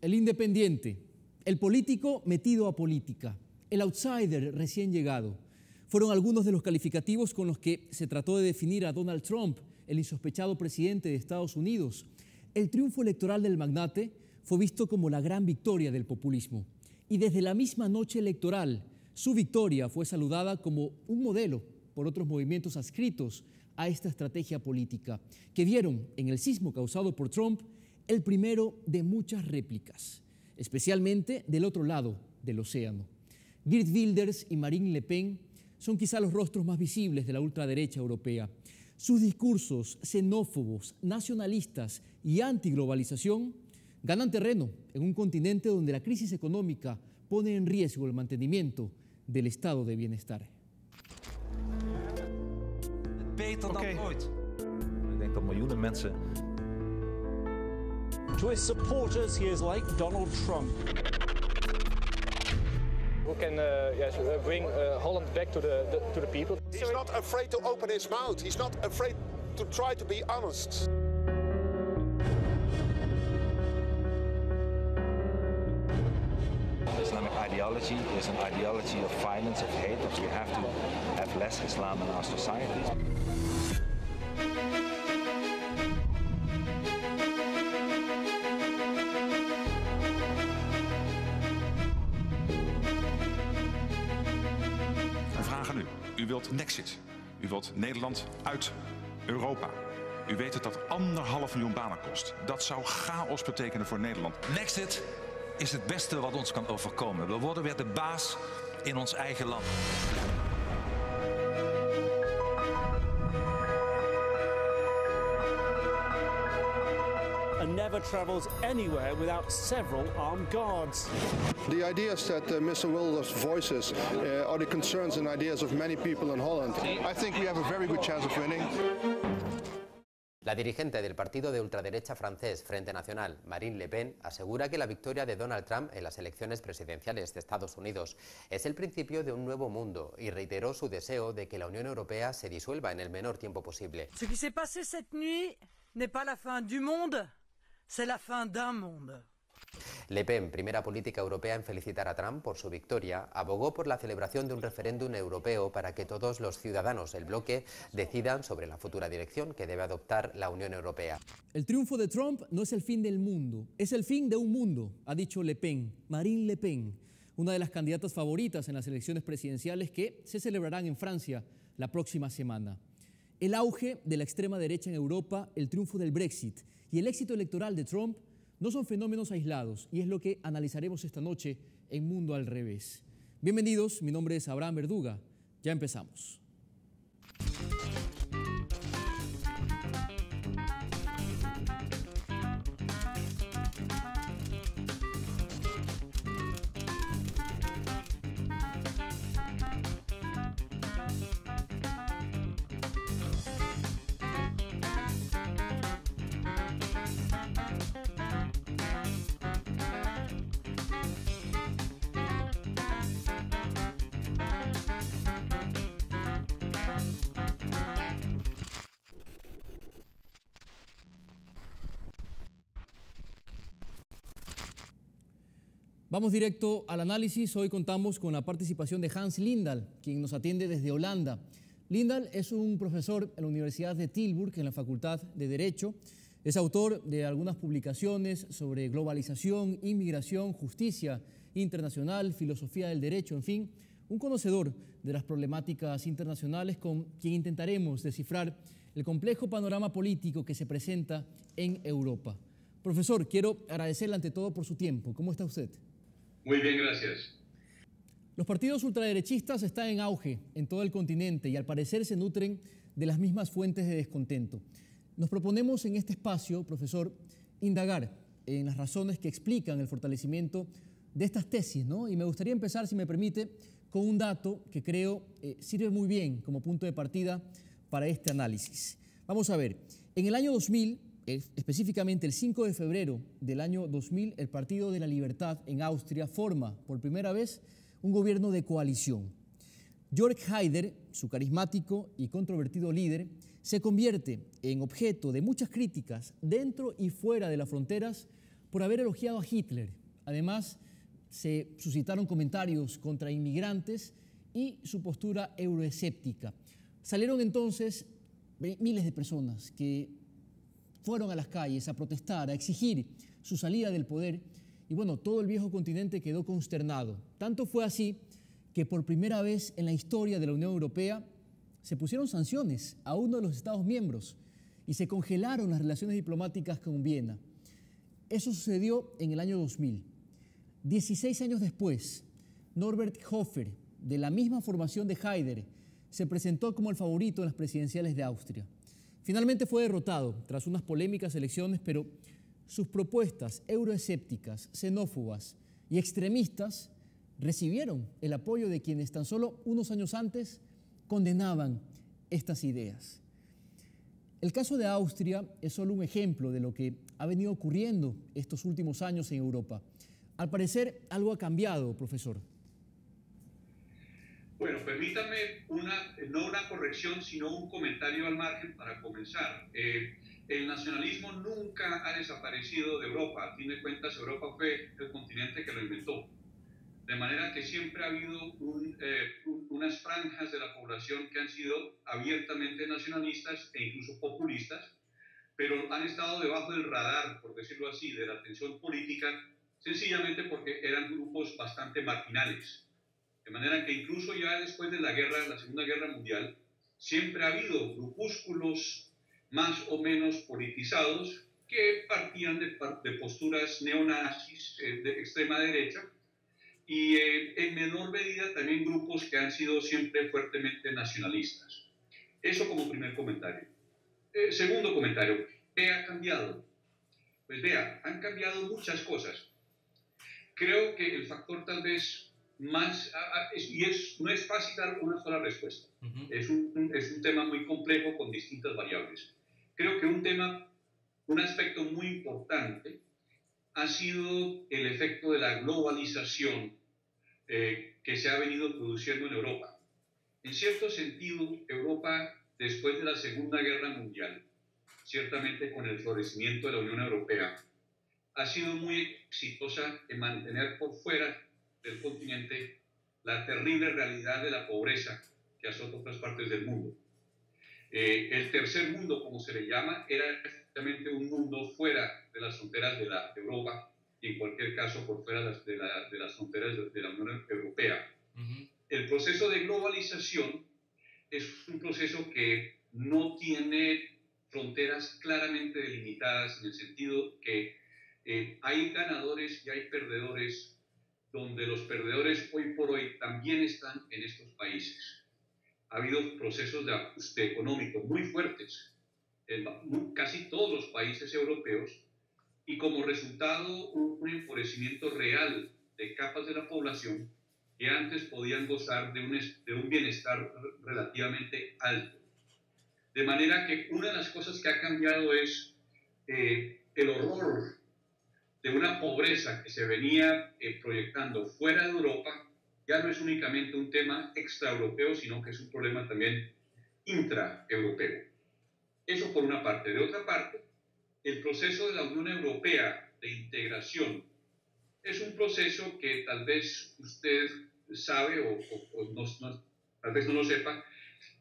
el independiente, el político metido a política, el outsider recién llegado. Fueron algunos de los calificativos con los que se trató de definir a Donald Trump, el insospechado presidente de Estados Unidos. El triunfo electoral del magnate fue visto como la gran victoria del populismo. Y desde la misma noche electoral, su victoria fue saludada como un modelo por otros movimientos adscritos a esta estrategia política, que vieron en el sismo causado por Trump el primero de muchas réplicas, especialmente del otro lado del océano. Geert Wilders y Marine Le Pen son quizá los rostros más visibles de la ultraderecha europea. Sus discursos xenófobos, nacionalistas y antiglobalización ganan terreno en un continente donde la crisis económica pone en riesgo el mantenimiento del estado de bienestar. Beter dan ooit. Ik denk dat miljoenen mensen. To his supporters, he is like Donald Trump. Who can bring Holland back to the people. He's not afraid to open his mouth. He's not afraid to try to be honest. Islamic ideology is an ideology of violence, of hate, that we have to have less Islam in our societies. We vragen u wilt Nexit. U wilt Nederland uit Europa. U weet dat 1,5 miljoen banen kost. Dat zou chaos betekenen voor Nederland. Nexit is het beste wat ons kan overkomen. We worden weer de baas in ons eigen land. And never travels anywhere without several armed guards. The ideas that Mr. Wilders voices are the concerns and ideas of many people in Holland. I think we have a very good chance of winning. La dirigente del partido de ultraderecha francés Frente Nacional, Marine Le Pen, asegura que la victoria de Donald Trump en las elecciones presidenciales de Estados Unidos es el principio de un nuevo mundo y reiteró su deseo de que la Unión Europea se disuelva en el menor tiempo posible. Ce qui s'est passé cette nuit n'est pas la fin du monde, c'est la fin d'un monde. Le Pen, primera política europea en felicitar a Trump por su victoria, abogó por la celebración de un referéndum europeo para que todos los ciudadanos del bloque decidan sobre la futura dirección que debe adoptar la Unión Europea. El triunfo de Trump no es el fin del mundo, es el fin de un mundo, ha dicho Le Pen, Marine Le Pen, una de las candidatas favoritas en las elecciones presidenciales que se celebrarán en Francia la próxima semana. El auge de la extrema derecha en Europa, el triunfo del Brexit y el éxito electoral de Trump no son fenómenos aislados y es lo que analizaremos esta noche en Mundo al Revés. Bienvenidos, mi nombre es Abraham Verduga. Ya empezamos. Vamos directo al análisis. Hoy contamos con la participación de Hans Lindahl, quien nos atiende desde Holanda. Lindahl es un profesor en la Universidad de Tilburg, en la Facultad de Derecho. Es autor de algunas publicaciones sobre globalización, inmigración, justicia internacional, filosofía del derecho, en fin, un conocedor de las problemáticas internacionales con quien intentaremos descifrar el complejo panorama político que se presenta en Europa. Profesor, quiero agradecerle ante todo por su tiempo. ¿Cómo está usted? Muy bien, gracias. Los partidos ultraderechistas están en auge en todo el continente y al parecer se nutren de las mismas fuentes de descontento. Nos proponemos en este espacio, profesor, indagar en las razones que explican el fortalecimiento de estas tesis, ¿no? Y me gustaría empezar, si me permite, con un dato que creo sirve muy bien como punto de partida para este análisis. Vamos a ver, en el año 2000, específicamente el 5 de febrero del año 2000, el Partido de la Libertad en Austria forma por primera vez un gobierno de coalición. Jörg Haider, su carismático y controvertido líder, se convierte en objeto de muchas críticas dentro y fuera de las fronteras por haber elogiado a Hitler. Además, se suscitaron comentarios contra inmigrantes y su postura euroescéptica. Salieron entonces miles de personas que fueron a las calles a protestar, a exigir su salida del poder y bueno, todo el viejo continente quedó consternado. Tanto fue así que por primera vez en la historia de la Unión Europea se pusieron sanciones a uno de los Estados miembros y se congelaron las relaciones diplomáticas con Viena. Eso sucedió en el año 2000. 16 años después, Norbert Hofer, de la misma formación de Haider, se presentó como el favorito en las presidenciales de Austria. Finalmente fue derrotado tras unas polémicas elecciones, pero sus propuestas euroescépticas, xenófobas y extremistas recibieron el apoyo de quienes tan solo unos años antes condenaban estas ideas. El caso de Austria es solo un ejemplo de lo que ha venido ocurriendo estos últimos años en Europa. Al parecer, algo ha cambiado, profesor. Bueno, permítame no una corrección, sino un comentario al margen para comenzar. El nacionalismo nunca ha desaparecido de Europa. A fin de cuentas, Europa fue el continente que lo inventó. De manera que siempre ha habido unas franjas de la población que han sido abiertamente nacionalistas e incluso populistas, pero han estado debajo del radar, por decirlo así, de la atención política, sencillamente porque eran grupos bastante marginales. De manera que incluso ya después de la Segunda Guerra Mundial, siempre ha habido grupúsculos más o menos politizados que partían de posturas neonazis de extrema derecha y en menor medida también grupos que han sido siempre fuertemente nacionalistas. Eso como primer comentario. Segundo comentario, ¿qué ha cambiado? Pues vea, han cambiado muchas cosas. Creo que el factor tal vez más, no es fácil dar una sola respuesta. Es un tema muy complejo con distintas variables. Creo que un aspecto muy importante ha sido el efecto de la globalización que se ha venido produciendo en Europa. En cierto sentido, Europa, después de la Segunda Guerra Mundial, ciertamente con el florecimiento de la Unión Europea, ha sido muy exitosa en mantener por fuera del continente la terrible realidad de la pobreza que azota otras partes del mundo. El tercer mundo, como se le llama, era exactamente un mundo fuera de las fronteras de Europa y en cualquier caso por fuera de las fronteras de la Unión Europea. El proceso de globalización es un proceso que no tiene fronteras claramente delimitadas en el sentido que hay ganadores y hay perdedores, donde los perdedores hoy por hoy también están en estos países. Ha habido procesos de ajuste económico muy fuertes en casi todos los países europeos y como resultado un empobrecimiento real de capas de la población que antes podían gozar de un bienestar relativamente alto. De manera que una de las cosas que ha cambiado es el horror de una pobreza que se venía proyectando fuera de Europa. Ya no es únicamente un tema extraeuropeo, sino que es un problema también intraeuropeo. Eso por una parte. De otra parte, el proceso de la Unión Europea de integración es un proceso que tal vez usted sabe o tal vez no lo sepa,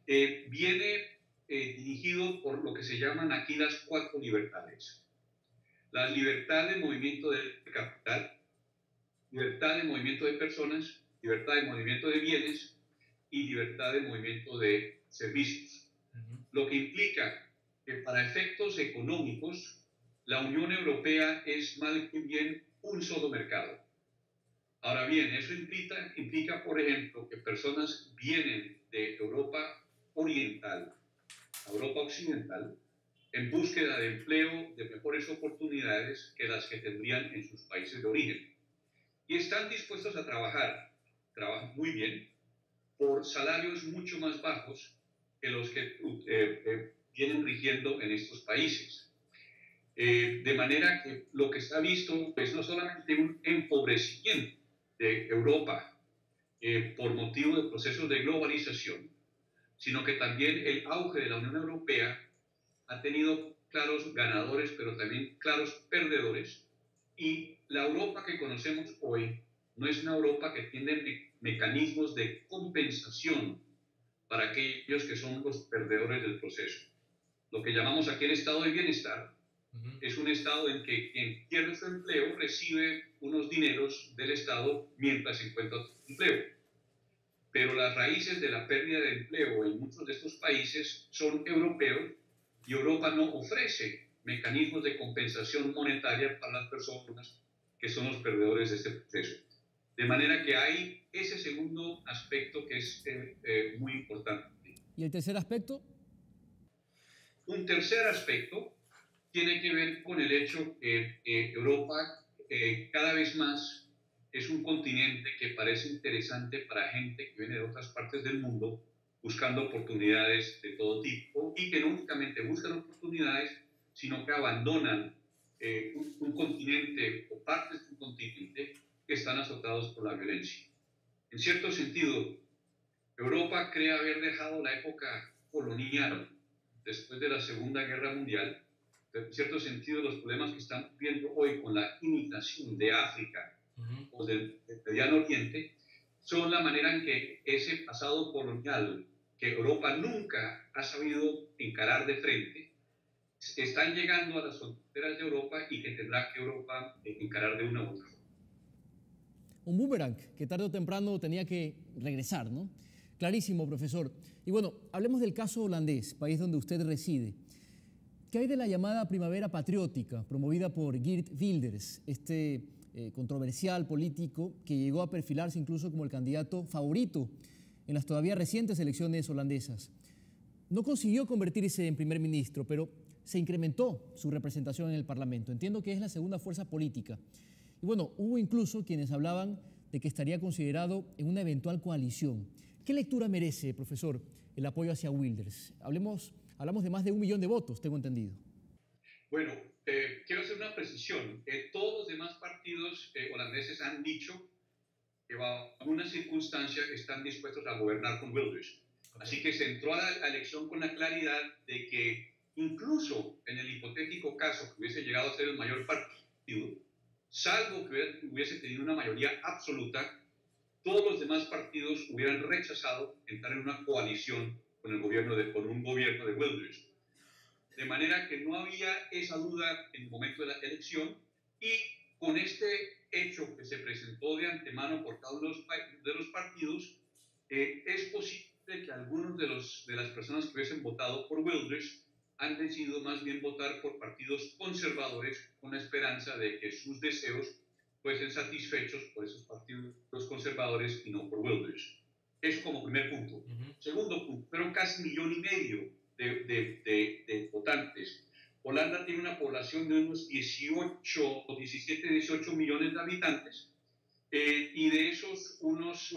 viene dirigido por lo que se llaman aquí las 4 libertades. La libertad de movimiento de capital, libertad de movimiento de personas, libertad de movimiento de bienes y libertad de movimiento de servicios. Lo que implica que para efectos económicos la Unión Europea es mal que bien un solo mercado. Ahora bien, eso implica, por ejemplo, que personas vienen de Europa Oriental a Europa Occidental en búsqueda de empleo, de mejores oportunidades que las que tendrían en sus países de origen. Y están dispuestos a trabajan muy bien, por salarios mucho más bajos que los que vienen rigiendo en estos países. De manera que lo que se ha visto es no solamente un empobrecimiento de Europa por motivo de procesos de globalización, sino que también el auge de la Unión Europea ha tenido claros ganadores, pero también claros perdedores, Y la Europa que conocemos hoy no es una Europa que tiene mecanismos de compensación para aquellos que son los perdedores del proceso. Lo que llamamos aquí el estado de bienestar es un estado en que quien pierde su empleo recibe unos dineros del Estado mientras encuentra otro empleo. Pero las raíces de la pérdida de empleo en muchos de estos países son europeos y Europa no ofrece mecanismos de compensación monetaria para las personas que son los perdedores de este proceso. De manera que hay ese segundo aspecto que es muy importante. ¿Y el tercer aspecto? Un tercer aspecto tiene que ver con el hecho que Europa cada vez más es un continente que parece interesante para gente que viene de otras partes del mundo buscando oportunidades de todo tipo y que no únicamente buscan oportunidades, sino que abandonan un continente o partes de un continente que están azotados por la violencia. En cierto sentido, Europa cree haber dejado la época colonial después de la Segunda Guerra Mundial. En cierto sentido, los problemas que están viendo hoy con la inmigración de África o del Mediano Oriente son la manera en que ese pasado colonial que Europa nunca ha sabido encarar de frente están llegando a las fronteras de Europa y que tendrá que Europa encarar de una u otra forma. Un boomerang que tarde o temprano tenía que regresar, ¿no? Clarísimo, profesor. Y bueno, hablemos del caso holandés, país donde usted reside. ¿Qué hay de la llamada primavera patriótica promovida por Geert Wilders, este controversial político que llegó a perfilarse incluso como el candidato favorito en las todavía recientes elecciones holandesas? No consiguió convertirse en primer ministro, pero se incrementó su representación en el Parlamento. Entiendo que es la segunda fuerza política. Y bueno, hubo incluso quienes hablaban de que estaría considerado en una eventual coalición. ¿Qué lectura merece, profesor, el apoyo hacia Wilders? Hablamos de más de 1 millón de votos, tengo entendido. Bueno, quiero hacer una precisión. Todos los demás partidos holandeses han dicho que bajo algunas circunstancias están dispuestos a gobernar con Wilders. Así que se entró a la elección con la claridad de que incluso en el hipotético caso que hubiese llegado a ser el mayor partido, salvo que hubiese tenido una mayoría absoluta, todos los demás partidos hubieran rechazado entrar en una coalición con un gobierno de Wilders. De manera que no había esa duda en el momento de la elección y con este hecho que se presentó de antemano por cada uno de los partidos, es posible que algunos de las personas que hubiesen votado por Wilders han decidido más bien votar por partidos conservadores con la esperanza de que sus deseos fuesen satisfechos por esos partidos conservadores y no por Wilders. Eso como primer punto. Segundo punto, fueron casi 1,5 millones de votantes. Holanda tiene una población de unos 18 millones de habitantes y de esos unas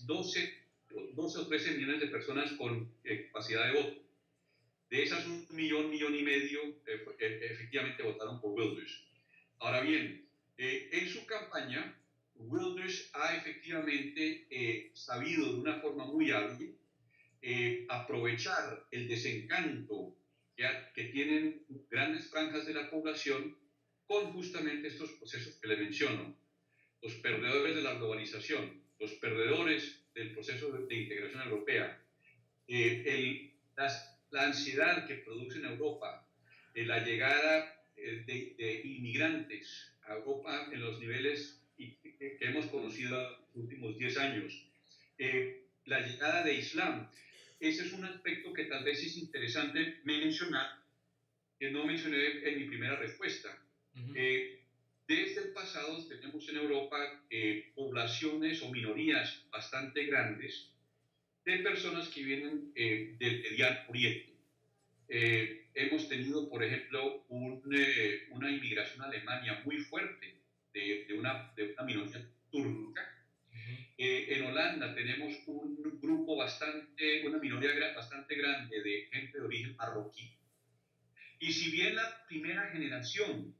12 o 13 millones de personas con capacidad de voto. De esas 1 millón y medio efectivamente votaron por Wilders. Ahora bien, en su campaña, Wilders ha efectivamente sabido de una forma muy hábil aprovechar el desencanto que tienen grandes franjas de la población con justamente estos procesos que le menciono. Los perdedores de la globalización, los perdedores del proceso de integración europea, la ansiedad que produce en Europa, la llegada de inmigrantes a Europa en los niveles que hemos conocido en los últimos 10 años, la llegada de Islam. Ese es un aspecto que tal vez es interesante mencionar, que no mencioné en mi primera respuesta. Desde el pasado tenemos en Europa poblaciones o minorías bastante grandes de personas que vienen del Mediano Oriente. Hemos tenido, por ejemplo, una inmigración a Alemania muy fuerte de una minoría turca. En Holanda tenemos una minoría bastante grande de gente de origen marroquí. Y si bien la primera generación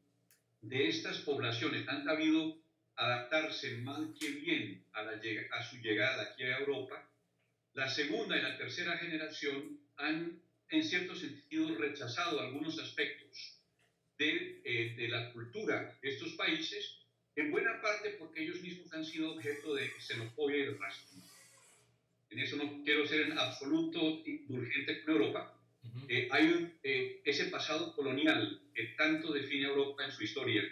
de estas poblaciones han sabido adaptarse mal que bien a su llegada aquí a Europa, la segunda y la tercera generación han, en cierto sentido, rechazado algunos aspectos de la cultura de estos países, en buena parte porque ellos mismos han sido objeto de xenofobia y de racismo. En eso no quiero ser en absoluto indulgente con Europa. Hay ese pasado colonial que tanto define a Europa en su historia,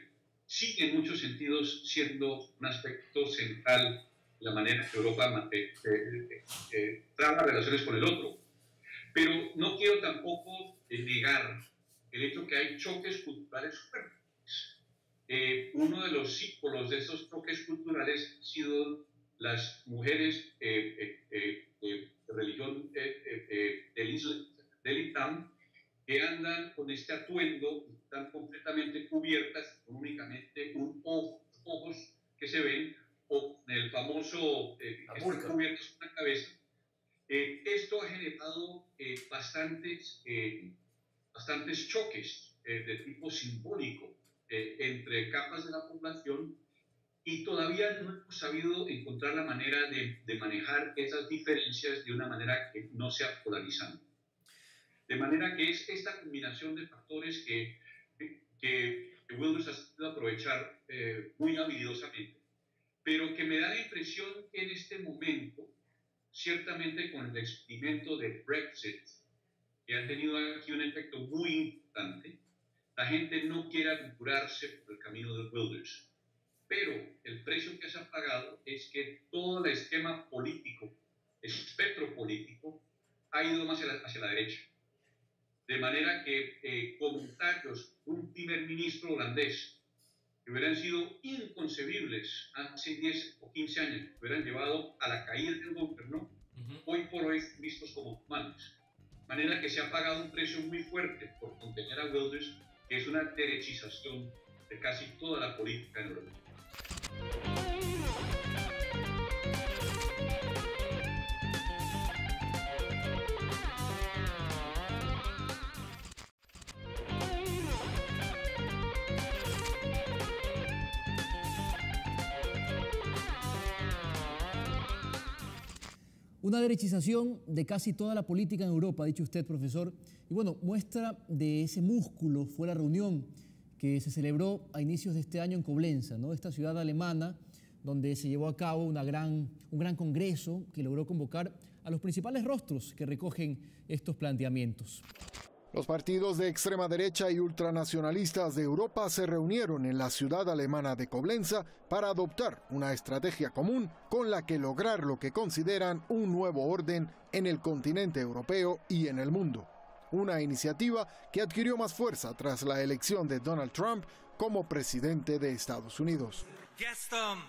sigue en muchos sentidos siendo un aspecto central de la manera que Europa trata relaciones con el otro. Pero no quiero tampoco negar el hecho que hay choques culturales fuertes. Uno de los símbolos de esos choques culturales han sido las mujeres de religión del Islam, que andan con este atuendo, están completamente cubiertas, con únicamente ojos que se ven, o el famoso están cubiertos con la cabeza. Esto ha generado bastantes choques de tipo simbólico entre capas de la población, y todavía no hemos sabido encontrar la manera de manejar esas diferencias de una manera que no sea polarizante. De manera que es esta combinación de factores que Wilders ha sabido aprovechar muy habilidosamente, pero que me da la impresión que en este momento, ciertamente con el experimento de Brexit, que ha tenido aquí un efecto muy importante, la gente no quiere aventurarse por el camino de Wilders. Pero el precio que se ha pagado es que todo el esquema político, el espectro político, ha ido más hacia la derecha. De manera que comentarios de un primer ministro holandés que hubieran sido inconcebibles hace 10 o 15 años, que hubieran llevado a la caída del gobierno, hoy por hoy vistos como humanos. De manera que se ha pagado un precio muy fuerte por contener a Wilders, que es una derechización de casi toda la política en Europa. Una derechización de casi toda la política en Europa, ha dicho usted, profesor. Y bueno, muestra de ese músculo fue la reunión que se celebró a inicios de este año en Coblenza, ¿no? Esta ciudad alemana donde se llevó a cabo un gran congreso que logró convocar a los principales rostros que recogen estos planteamientos. Los partidos de extrema derecha y ultranacionalistas de Europa se reunieron en la ciudad alemana de Coblenza para adoptar una estrategia común con la que lograr lo que consideran un nuevo orden en el continente europeo y en el mundo. Una iniciativa que adquirió más fuerza tras la elección de Donald Trump como presidente de Estados Unidos. Gestern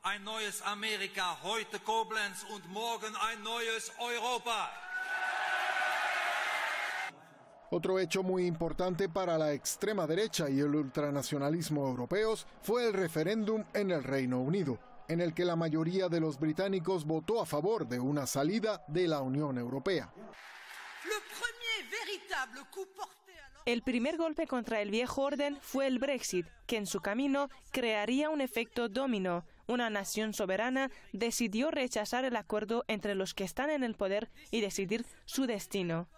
ein neues Amerika, heute Koblenz und morgen ein neues Europa. Otro hecho muy importante para la extrema derecha y el ultranacionalismo europeos fue el referéndum en el Reino Unido, en el que la mayoría de los británicos votó a favor de una salida de la Unión Europea. El primer golpe contra el viejo orden fue el Brexit, que en su camino crearía un efecto dominó. Una nación soberana decidió rechazar el acuerdo entre los que están en el poder y decidir su destino.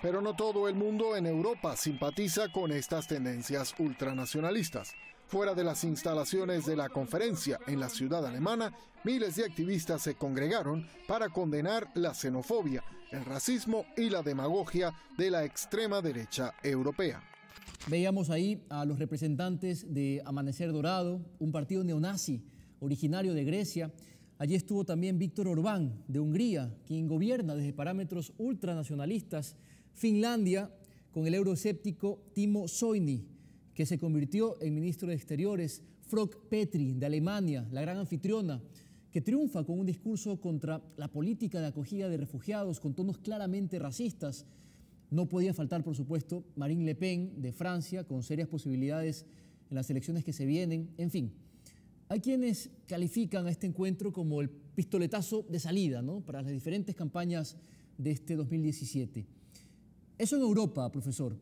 Pero no todo el mundo en Europa simpatiza con estas tendencias ultranacionalistas. Fuera de las instalaciones de la conferencia en la ciudad alemana, miles de activistas se congregaron para condenar la xenofobia, el racismo y la demagogia de la extrema derecha europea. Veíamos ahí a los representantes de Amanecer Dorado, un partido neonazi originario de Grecia. Allí estuvo también Víctor Orbán, de Hungría, quien gobierna desde parámetros ultranacionalistas. Finlandia, con el euroescéptico Timo Soini, que se convirtió en ministro de Exteriores. Frauke Petry, de Alemania, la gran anfitriona, que triunfa con un discurso contra la política de acogida de refugiados con tonos claramente racistas. No podía faltar, por supuesto, Marine Le Pen, de Francia, con serias posibilidades en las elecciones que se vienen. En fin, hay quienes califican a este encuentro como el pistoletazo de salida, ¿no?, para las diferentes campañas de este 2017. Eso en Europa, profesor.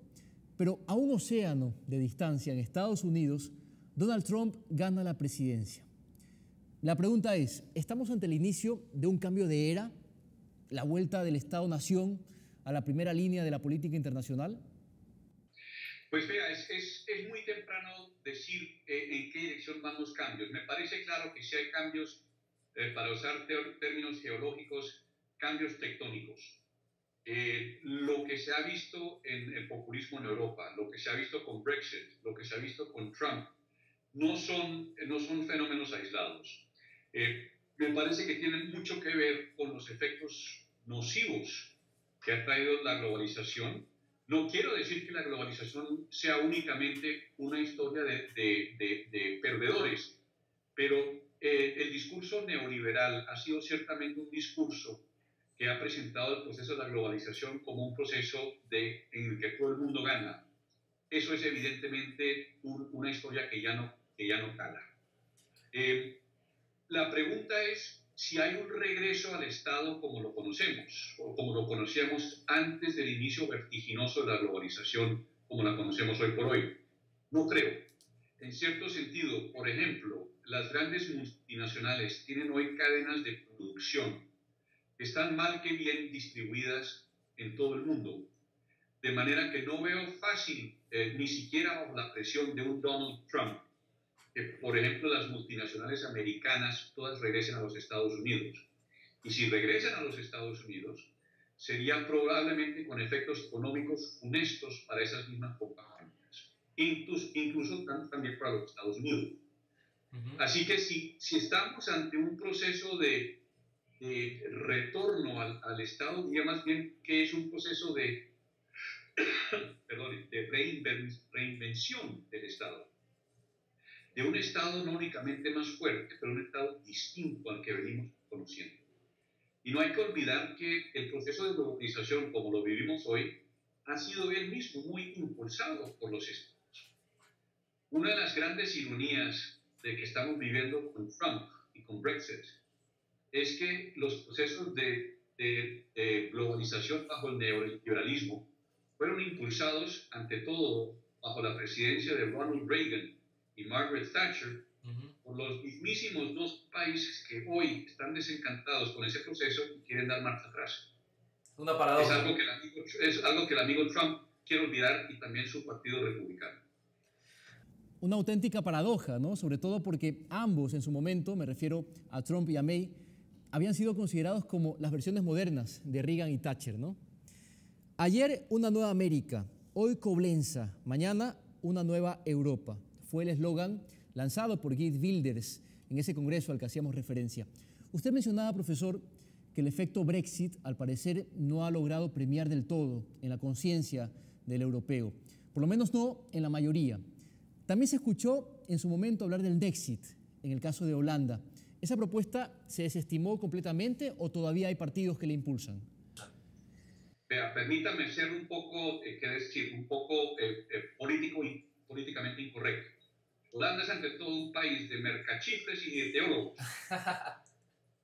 Pero a un océano de distancia en Estados Unidos, Donald Trump gana la presidencia. La pregunta es, ¿estamos ante el inicio de un cambio de era? la vuelta del Estado-Nación a la primera línea de la política internacional? Pues vea, es muy temprano decir en qué dirección van los cambios. Me parece claro que si hay cambios, para usar términos geológicos, cambios tectónicos. Lo que se ha visto en el populismo en Europa, lo que se ha visto con Brexit, lo que se ha visto con Trump, no son fenómenos aislados. Me parece que tienen mucho que ver con los efectos nocivos que ha traído la globalización. No quiero decir que la globalización sea únicamente una historia de perdedores, pero el discurso neoliberal ha sido ciertamente un discurso que ha presentado el proceso de la globalización como un proceso en el que todo el mundo gana. Eso es evidentemente una historia que ya no cala. La pregunta es si hay un regreso al Estado como lo conocemos, o como lo conocíamos antes del inicio vertiginoso de la globalización, como la conocemos hoy por hoy. No creo. En cierto sentido, por ejemplo, las grandes multinacionales tienen hoy cadenas de producción que están mal que bien distribuidas en todo el mundo. De manera que no veo fácil, ni siquiera bajo la presión de un Donald Trump, que, por ejemplo, las multinacionales americanas todas regresen a los Estados Unidos. Y si regresan a los Estados Unidos, sería probablemente con efectos económicos funestos para esas mismas compañías, incluso también para los Estados Unidos. Así que si estamos ante un proceso de retorno al Estado, diría más bien que es un proceso de reinvención del Estado. De un Estado no únicamente más fuerte, pero un Estado distinto al que venimos conociendo. Y no hay que olvidar que el proceso de globalización, como lo vivimos hoy, ha sido él mismo muy impulsado por los Estados. Una de las grandes ironías de que estamos viviendo con Trump y con Brexit es que los procesos de globalización bajo el neoliberalismo fueron impulsados ante todo bajo la presidencia de Ronald Reagan y Margaret Thatcher por los mismísimos dos países que hoy están desencantados con ese proceso y quieren dar marcha atrás. Una paradoja. Es algo que el amigo Trump quiere olvidar y también su partido republicano. Una auténtica paradoja, ¿no? Sobre todo porque ambos en su momento, me refiero a Trump y a May, habían sido considerados como las versiones modernas de Reagan y Thatcher, ¿no? Ayer una nueva América, hoy Coblenza, mañana una nueva Europa. Fue el eslogan lanzado por Geert Wilders en ese congreso al que hacíamos referencia. Usted mencionaba, profesor, que el efecto Brexit al parecer no ha logrado premiar del todo en la conciencia del europeo, por lo menos no en la mayoría. También se escuchó en su momento hablar del Nexit, en el caso de Holanda. ¿Esa propuesta se desestimó completamente o todavía hay partidos que la impulsan? Permítame ser un poco, políticamente incorrecto. Holanda es ante todo un país de mercachifles y de teólogos.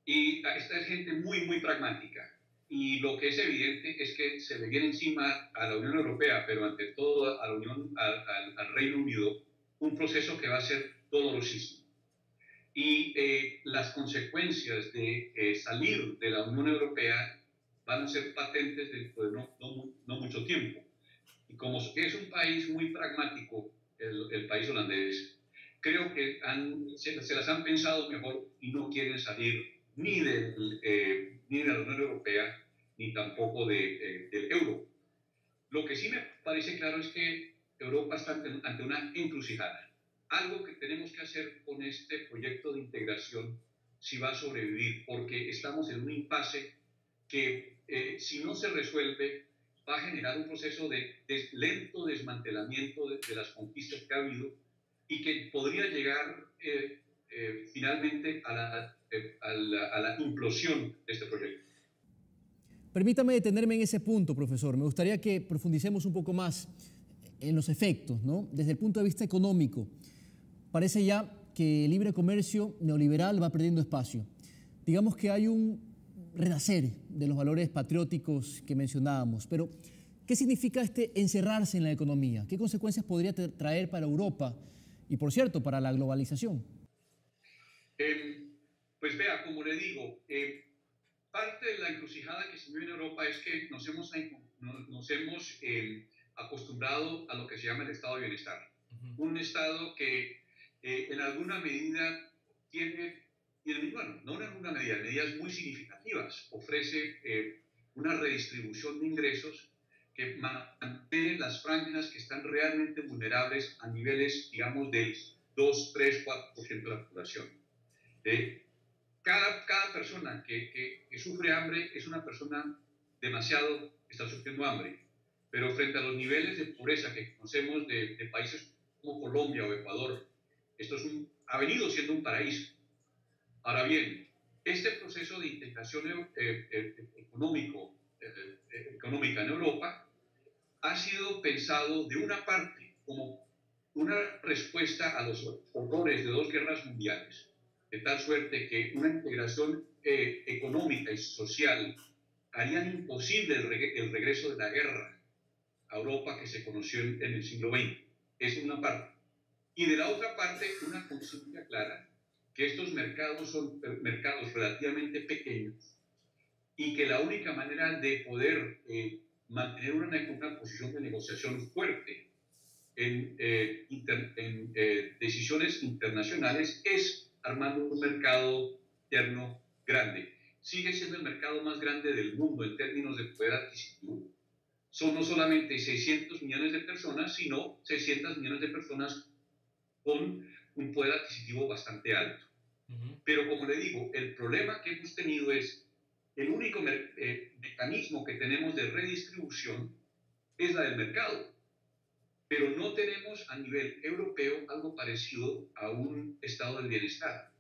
Y esta es gente muy, muy pragmática. Y lo que es evidente es que se le viene encima a la Unión Europea, pero ante todo a al Reino Unido, un proceso que va a ser dolorosísimo. Y las consecuencias de salir de la Unión Europea van a ser patentes dentro de no mucho tiempo. Y como es un país muy pragmático, el país holandés, creo que se las han pensado mejor y no quieren salir ni de la Unión Europea ni tampoco del euro. Lo que sí me parece claro es que Europa está ante una encrucijada. Algo que tenemos que hacer con este proyecto de integración si va a sobrevivir, porque estamos en un impasse que si no se resuelve va a generar un proceso de lento desmantelamiento de las conquistas que ha habido y que podría llegar finalmente a la implosión de este proyecto. Permítame detenerme en ese punto, profesor. Me gustaría que profundicemos un poco más en los efectos, ¿no? Desde el punto de vista económico, parece ya que el libre comercio neoliberal va perdiendo espacio. Digamos que hay un renacer de los valores patrióticos que mencionábamos, pero ¿qué significa este encerrarse en la economía? ¿Qué consecuencias podría traer para Europa y, por cierto, para la globalización? Pues vea, como le digo, parte de la encrucijada que se vive en Europa es que nos hemos acostumbrado a lo que se llama el estado de bienestar. Un estado que en alguna medida tiene, bueno, no en alguna medida, en medidas muy significativas, ofrece una redistribución de ingresos que mantiene las franjas que están realmente vulnerables a niveles, digamos, del 2, 3, 4% de la población. Cada persona que sufre hambre es una persona que está sufriendo hambre. Pero frente a los niveles de pobreza que conocemos de países como Colombia o Ecuador, esto ha venido siendo un paraíso. Ahora bien, este proceso de integración económica en Europa ha sido pensado de una parte como una respuesta a los horrores de 2 guerras mundiales, de tal suerte que una integración económica y social harían imposible el regreso de la guerra a Europa que se conoció en el siglo XX. Es una parte. Y de la otra parte, una conciencia clara que estos mercados son mercados relativamente pequeños y que la única manera de poder mantener una posición de negociación fuerte en decisiones internacionales es armando un mercado interno grande. Sigue siendo el mercado más grande del mundo en términos de poder adquisitivo. Son no solamente 600 millones de personas, sino 600 millones de personas con un poder adquisitivo bastante alto. Pero como le digo, el problema que hemos tenido es el único mecanismo que tenemos de redistribución es la del mercado. Pero no tenemos a nivel europeo algo parecido a un estado del bienestar.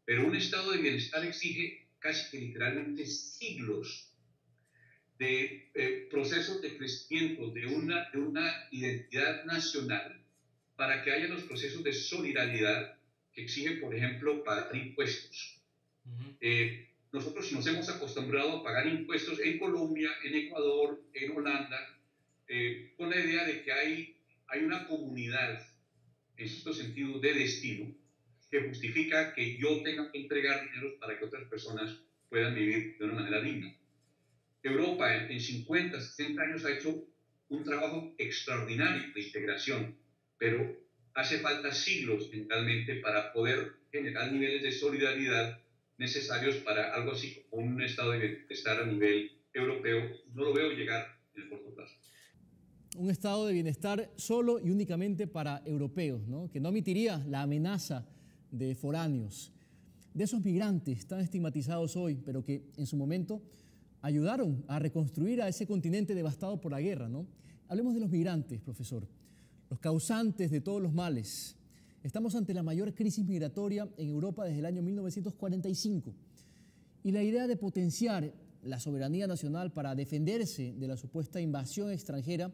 Pero un estado de bienestar exige casi que literalmente siglos de procesos de crecimiento de una identidad nacional para que haya los procesos de solidaridad que exigen, por ejemplo, pagar impuestos. Nosotros nos hemos acostumbrado a pagar impuestos en Colombia, en Ecuador, en Holanda, con la idea de que hay una comunidad, en cierto sentido, de destino, que justifica que yo tenga que entregar dinero para que otras personas puedan vivir de una manera digna. Europa en 50, 60 años ha hecho un trabajo extraordinario de integración, pero hace falta siglos mentalmente para poder generar niveles de solidaridad necesarios para algo así como un estado de bienestar a nivel europeo. No lo veo llegar en el corto plazo. Un estado de bienestar solo y únicamente para europeos, ¿no? Que no omitiría la amenaza de foráneos, de esos migrantes tan estigmatizados hoy, pero que en su momento ayudaron a reconstruir a ese continente devastado por la guerra, ¿no? Hablemos de los migrantes, profesor, los causantes de todos los males. Estamos ante la mayor crisis migratoria en Europa desde el año 1945 y la idea de potenciar la soberanía nacional para defenderse de la supuesta invasión extranjera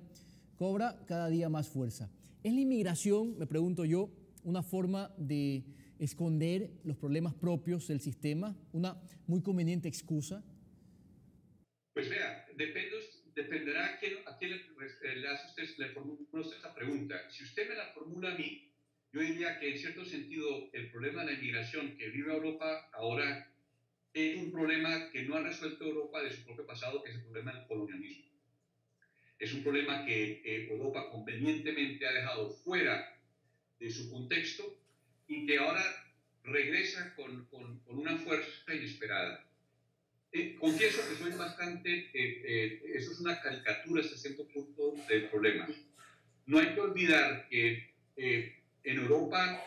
cobra cada día más fuerza. ¿Es la inmigración, me pregunto yo, una forma de esconder los problemas propios del sistema, una muy conveniente excusa? Pues vea, dependerá a quién le hace le formula usted esta pregunta. Si usted me la formula a mí, yo diría que en cierto sentido el problema de la inmigración que vive Europa ahora es un problema que no ha resuelto Europa de su propio pasado, que es el problema del colonialismo. Es un problema que Europa convenientemente ha dejado fuera de su contexto y que ahora regresa con una fuerza inesperada. Confieso que soy bastante, eso es una caricatura hasta cierto punto del problema. No hay que olvidar que en Europa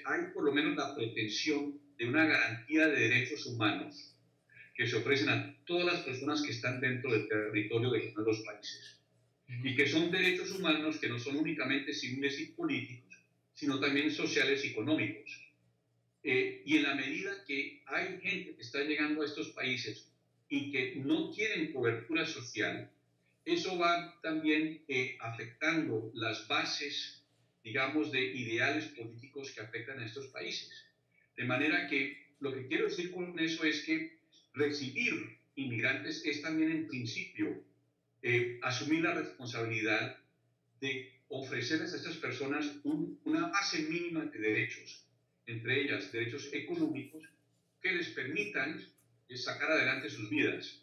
hay por lo menos la pretensión de una garantía de derechos humanos que se ofrecen a todas las personas que están dentro del territorio de los países. Y que son derechos humanos que no son únicamente civiles y políticos, sino también sociales y económicos. Y en la medida que hay gente que está llegando a estos países y que no tienen cobertura social, eso va también afectando las bases, digamos, de ideales políticos que afectan a estos países. De manera que lo que quiero decir con eso es que recibir inmigrantes es también en principio asumir la responsabilidad de ofrecerles a estas personas una base mínima de derechos, entre ellas derechos económicos, que les permitan sacar adelante sus vidas.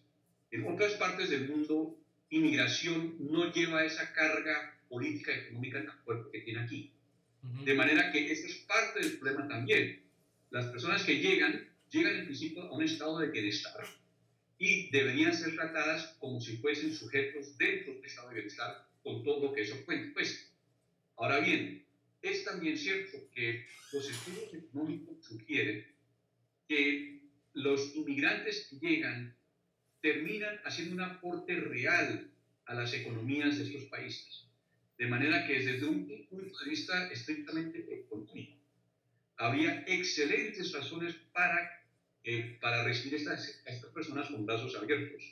En otras partes del mundo, inmigración no lleva esa carga política y económica tan fuerte que tiene aquí. De manera que esto es parte del problema también. Las personas que llegan en principio a un estado de bienestar y deberían ser tratadas como si fuesen sujetos dentro del estado de bienestar con todo lo que eso cuesta. Ahora bien, es también cierto que los estudios económicos sugieren que los inmigrantes que llegan terminan haciendo un aporte real a las economías de estos países. De manera que desde un punto de vista estrictamente económico, había excelentes razones para recibir a estas personas con brazos abiertos.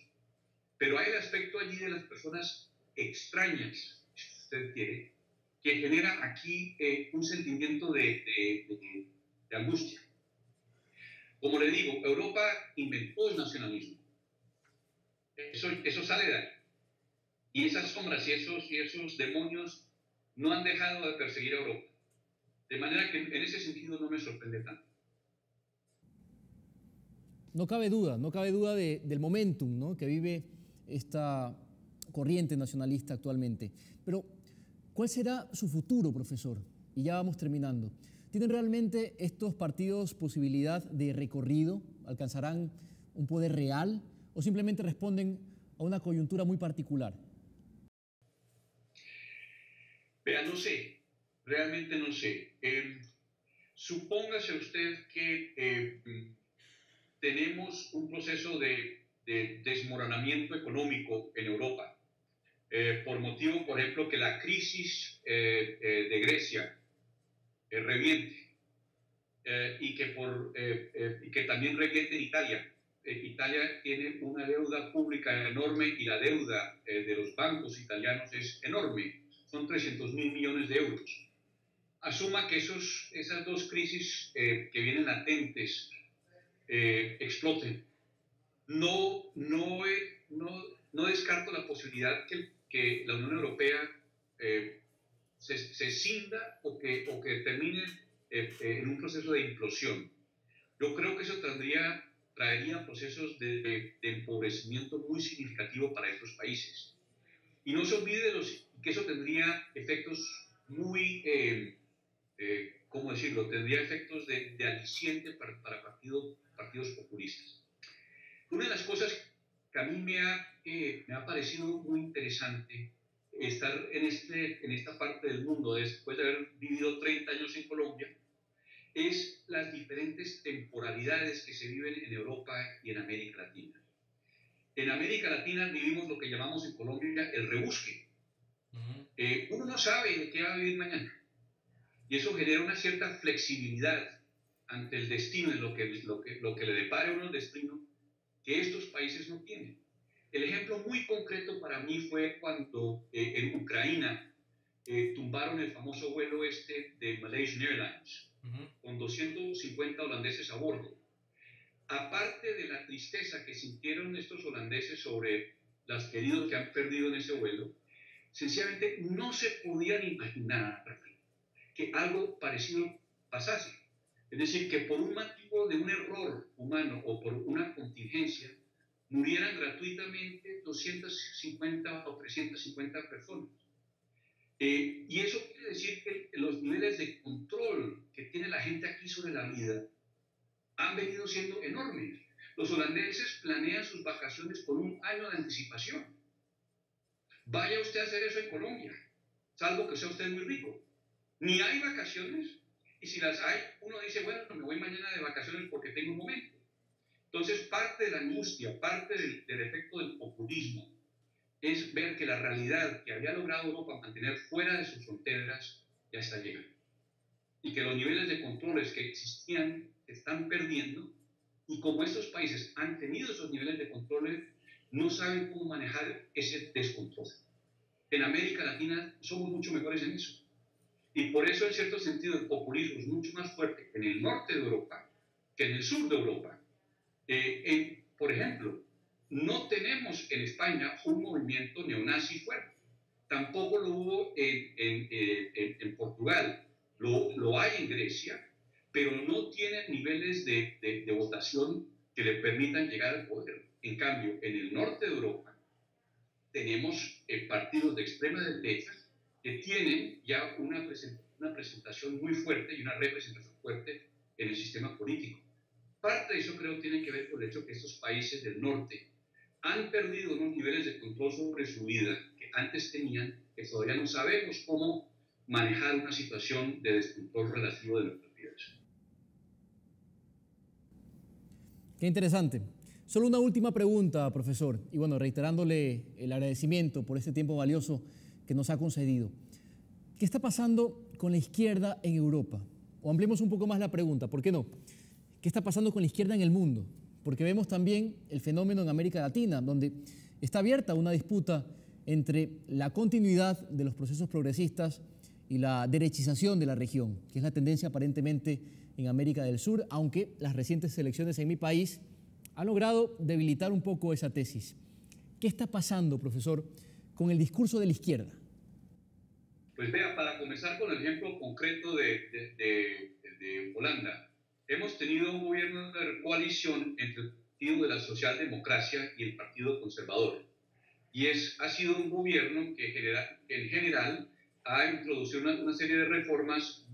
Pero hay el aspecto allí de las personas extrañas, si usted quiere, que genera aquí un sentimiento de angustia. Como le digo, Europa inventó el nacionalismo. Eso sale de ahí. Y esas sombras y esos demonios no han dejado de perseguir a Europa. De manera que en ese sentido no me sorprende tanto. No cabe duda del momentum, ¿no?, que vive esta corriente nacionalista actualmente. Pero, ¿cuál será su futuro, profesor? Y ya vamos terminando. ¿Tienen realmente estos partidos posibilidad de recorrido? ¿Alcanzarán un poder real? ¿O simplemente responden a una coyuntura muy particular? Vea, no sé. Realmente no sé. Supóngase usted que tenemos un proceso de desmoronamiento económico en Europa, por motivo, por ejemplo, que la crisis de Grecia reviente y que también reviente en Italia. Italia tiene una deuda pública enorme y la deuda de los bancos italianos es enorme, son 300.000 millones de euros. Asuma que esas dos crisis que vienen latentes exploten. No descarto la posibilidad que la Unión Europea se cinda o que termine en un proceso de implosión. Yo creo que eso traería procesos de empobrecimiento muy significativo para estos países. Y no se olvide que eso tendría efectos muy, ¿cómo decirlo? Tendría efectos de aliciente para partidos populistas. Una de las cosas que a mí me ha parecido muy interesante estar en esta parte del mundo después de haber vivido 30 años en Colombia es las diferentes temporalidades que se viven en Europa y en América Latina. En América Latina vivimos lo que llamamos en Colombia el rebusque. Uno no sabe de qué va a vivir mañana. Y eso genera una cierta flexibilidad ante el destino, en lo que le depare a uno el destino, que estos países no tienen. El ejemplo muy concreto para mí fue cuando en Ucrania tumbaron el famoso vuelo de Malaysian Airlines, con 250 holandeses a bordo. Aparte de la tristeza que sintieron estos holandeses sobre los queridos que han perdido en ese vuelo, sencillamente no se podían imaginar que algo parecido pasase. Es decir, que por un motivo de un error humano o por una contingencia, murieran gratuitamente 250 o 350 personas. Y eso quiere decir que los niveles de control que tiene la gente aquí sobre la vida han venido siendo enormes. Los holandeses planean sus vacaciones con un año de anticipación. Vaya usted a hacer eso en Colombia, salvo que sea usted muy rico. Ni hay vacaciones, y si las hay, uno dice, bueno, me voy mañana de vacaciones porque tengo un momento. Entonces, parte de la angustia, parte del efecto del populismo, es ver que la realidad que había logrado Europa mantener fuera de sus fronteras ya está llegando. Y que los niveles de controles que existían se están perdiendo, y como estos países han tenido esos niveles de controles, no saben cómo manejar ese descontrol. En América Latina somos mucho mejores en eso. Y por eso, en cierto sentido, el populismo es mucho más fuerte en el norte de Europa que en el sur de Europa. Por ejemplo, no tenemos en España un movimiento neonazi fuerte. Tampoco lo hubo en Portugal. Lo hay en Grecia, pero no tiene niveles de votación que le permitan llegar al poder. En cambio, en el norte de Europa tenemos partidos de extrema derecha que tienen ya una presentación muy fuerte y una representación fuerte en el sistema político. Parte de eso creo tiene que ver con el hecho que estos países del norte han perdido unos niveles de control sobre su vida que antes tenían, que todavía no sabemos cómo manejar una situación de descontrol relativo de nuestras vidas. Qué interesante. Solo una última pregunta, profesor, y bueno, reiterándole el agradecimiento por este tiempo valioso que nos ha concedido. ¿Qué está pasando con la izquierda en Europa? O ampliemos un poco más la pregunta, ¿por qué no? ¿Qué está pasando con la izquierda en el mundo? Porque vemos también el fenómeno en América Latina, donde está abierta una disputa entre la continuidad de los procesos progresistas y la derechización de la región, que es la tendencia aparentemente en América del Sur, aunque las recientes elecciones en mi país han logrado debilitar un poco esa tesis. ¿Qué está pasando, profesor, con el discurso de la izquierda? Pues vea, para comenzar con el ejemplo concreto de Holanda, hemos tenido un gobierno de coalición entre el Partido de la Socialdemocracia y el Partido Conservador. Y ha sido un gobierno que en general ha introducido una serie de reformas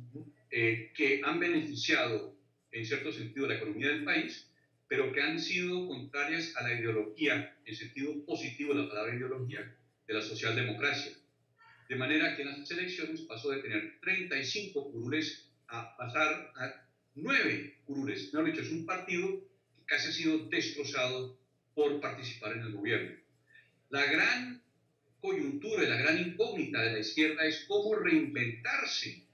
que han beneficiado en cierto sentido la economía del país, pero que han sido contrarias a la ideología, en sentido positivo de la palabra ideología, de la socialdemocracia. De manera que en las elecciones pasó de tener 35 curules a pasar a 9 curules. Mejor dicho, es un partido que casi ha sido destrozado por participar en el gobierno. La gran coyuntura y la gran incógnita de la izquierda es cómo reinventarse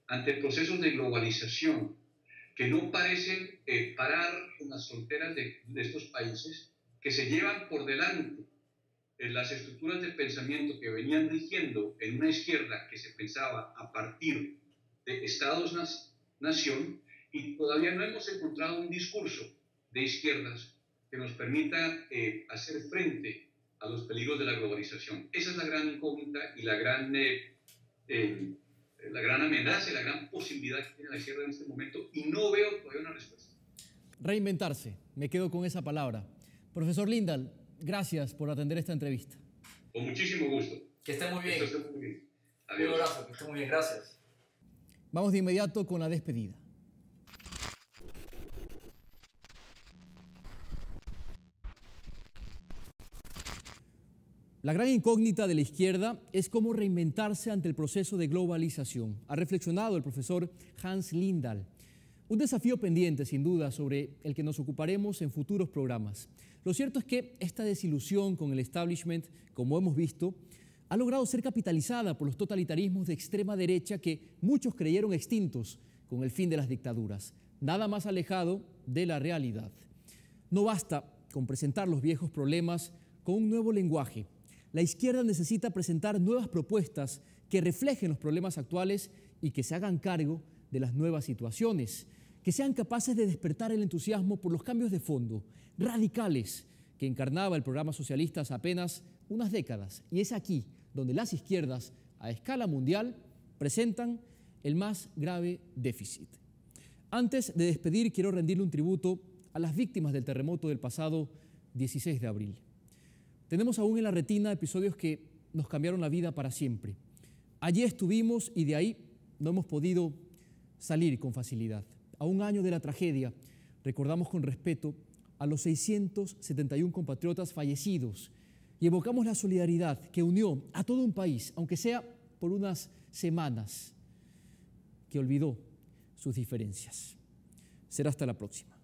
ante procesos de globalización que no parecen parar con las fronteras de estos países, que se llevan por delante las estructuras de pensamiento que venían rigiendo en una izquierda que se pensaba a partir de Estados-nación, y todavía no hemos encontrado un discurso de izquierdas que nos permita hacer frente a los peligros de la globalización. Esa es la gran incógnita y la gran amenaza y la gran posibilidad que tiene la izquierda en este momento, y no veo todavía una respuesta. Reinventarse, me quedo con esa palabra. Profesor Lindahl, gracias por atender esta entrevista. Con muchísimo gusto. Que esté muy bien. Que esté muy bien. Adiós. Un abrazo, que esté muy bien, gracias. Vamos de inmediato con la despedida. La gran incógnita de la izquierda es cómo reinventarse ante el proceso de globalización. Ha reflexionado el profesor Hans Lindahl. Un desafío pendiente, sin duda, sobre el que nos ocuparemos en futuros programas. Lo cierto es que esta desilusión con el establishment, como hemos visto, ha logrado ser capitalizada por los totalitarismos de extrema derecha que muchos creyeron extintos con el fin de las dictaduras. Nada más alejado de la realidad. No basta con presentar los viejos problemas con un nuevo lenguaje. La izquierda necesita presentar nuevas propuestas que reflejen los problemas actuales y que se hagan cargo de las nuevas situaciones, que sean capaces de despertar el entusiasmo por los cambios de fondo, radicales, que encarnaba el programa socialista hace apenas unas décadas. Y es aquí donde las izquierdas, a escala mundial, presentan el más grave déficit. Antes de despedir, quiero rendirle un tributo a las víctimas del terremoto del pasado 16 de abril. Tenemos aún en la retina episodios que nos cambiaron la vida para siempre. Allí estuvimos y de ahí no hemos podido salir con facilidad. A un año de la tragedia, recordamos con respeto a los 671 compatriotas fallecidos y evocamos la solidaridad que unió a todo un país, aunque sea por unas semanas, que olvidó sus diferencias. Será hasta la próxima.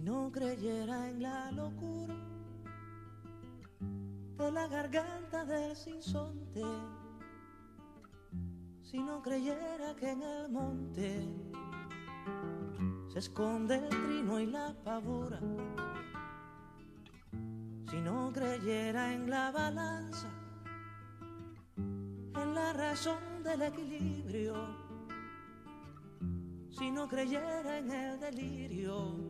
Si no creyera en la locura de la garganta del sinsonte, si no creyera que en el monte se esconde el trino y la pavura, si no creyera en la balanza, en la razón del equilibrio, si no creyera en el delirio,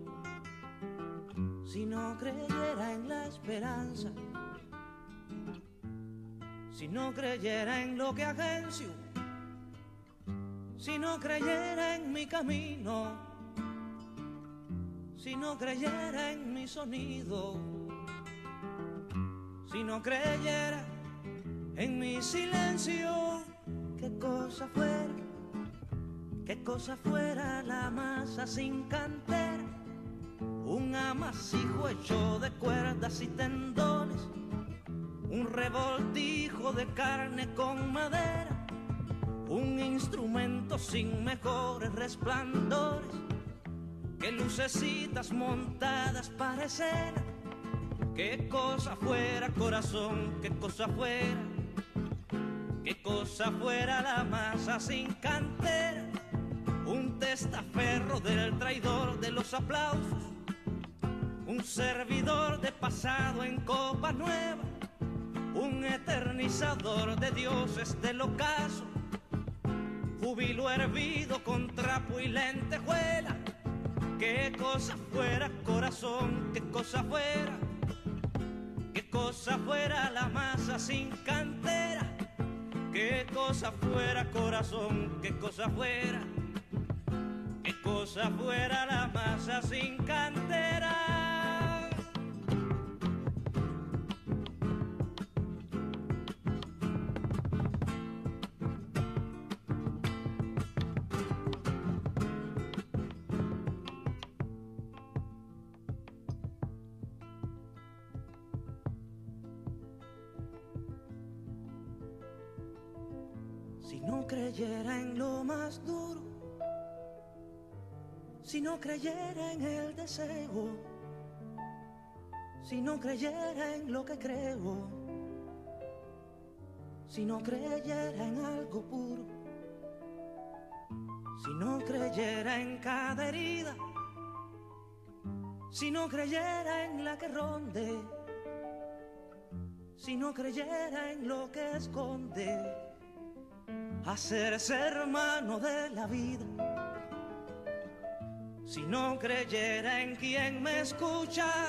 si no creyera en la esperanza, si no creyera en lo que agencio, si no creyera en mi camino, si no creyera en mi sonido, si no creyera en mi silencio, qué cosa fuera la masa sin cantera, un amasijo hecho de cuerdas y tendones, un revoltijo de carne con madera, un instrumento sin mejores resplandores, que lucecitas montadas para escena. Qué cosa fuera, corazón, qué cosa fuera la masa sin cantera, un testaferro del traidor de los aplausos, un servidor de pasado en copa nueva, un eternizador de dioses del ocaso, júbilo hervido con trapo y lentejuela. Qué cosa fuera, corazón, qué cosa fuera la masa sin cantera, qué cosa fuera, corazón, qué cosa fuera la masa sin cantera. Si no creyera en lo más duro, si no creyera en el deseo, si no creyera en lo que creo, si no creyera en algo puro, si no creyera en cada herida, si no creyera en la que ronde, si no creyera en lo que esconde, hacerse hermano de la vida, si no creyera en quien me escucha,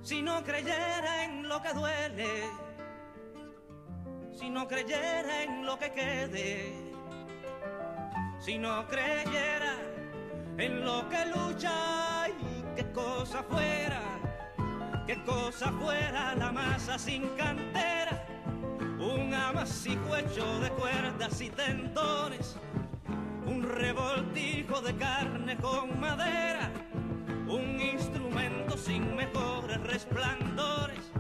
si no creyera en lo que duele, si no creyera en lo que quede, si no creyera en lo que lucha, y qué cosa fuera la masa sin cantera, un amasijo hecho de cuerdas y tendones, un revoltijo de carne con madera, un instrumento sin mejores resplandores,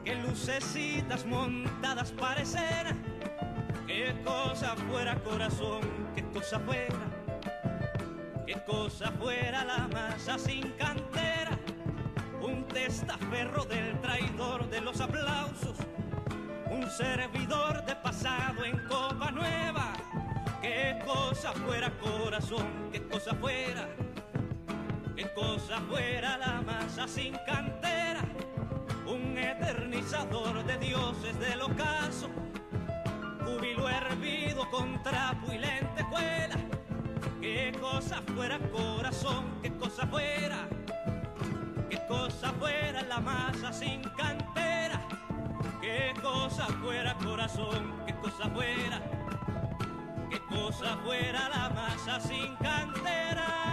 que lucecitas montadas para escena. Qué cosa fuera, corazón, qué cosa fuera la masa sin cantera, un testaferro del traidor de los aplausos, un servidor de pasado en copa nueva. Qué cosa fuera, corazón, qué cosa fuera la masa sin cantera, un eternizador de dioses del ocaso, júbilo hervido con trapo y lentejuela. Qué cosa fuera, corazón, qué cosa fuera la masa sin cantera, qué cosa fuera, corazón, qué cosa fuera la masa sin cantera.